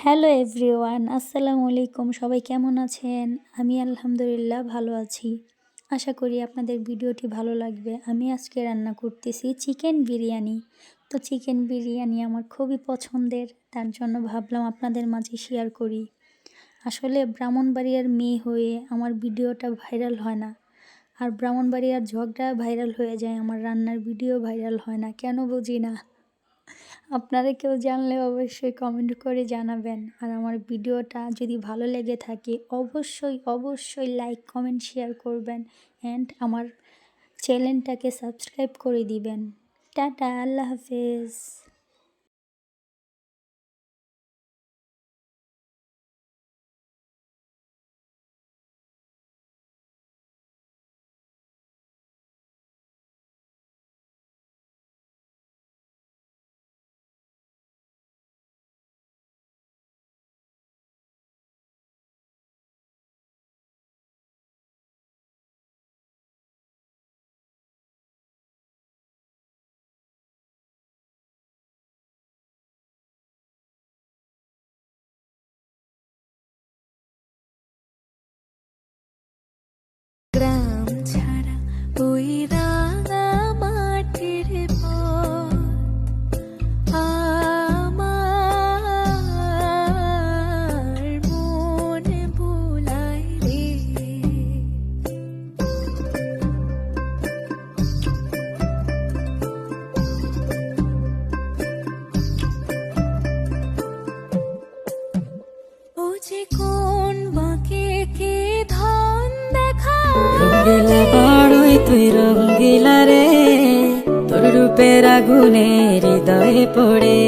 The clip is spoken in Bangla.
হ্যালো এভরিওয়ান, আসসালামু আলাইকুম। সবাই কেমন আছেন? আমি আলহামদুলিল্লাহ ভালো আছি। আশা করি আপনাদের ভিডিওটি ভালো লাগবে। আমি আজকে রান্না করতেছি চিকেন বিরিয়ানি। তো চিকেন বিরিয়ানি আমার খুবই পছন্দের, তার জন্য ভাবলাম আপনাদের মাঝে শেয়ার করি। আসলে ব্রাহ্মণবাড়িয়ার মেয়ে হয়ে আমার ভিডিওটা ভাইরাল হয় না, আর ব্রাহ্মণবাড়িয়ার ঝগড়া ভাইরাল হয়ে যায়, আমার রান্নার ভিডিও ভাইরাল হয় না, কেন বুঝি না। আপনারা কেউ জানলে অবশ্যই কমেন্ট করে জানাবেন। আর আমার ভিডিওটা যদি ভালো লেগে থাকে অবশ্যই লাইক কমেন্ট শেয়ার করবেন অ্যান্ড আমার চ্যানেলটাকে সাবস্ক্রাইব করে দিবেন। টাটা, আল্লাহ হাফেজ। গ্রাম ছাড়া ওই রাঙা মাটির পথ আমার মন ভুলায় রে। ও যে কোন বাঁকে কে ধন রঙ্গিলা বড়ই তুই রঙ্গিলা রে, তোর রূপের আগুনে হৃদয়ে পড়ে।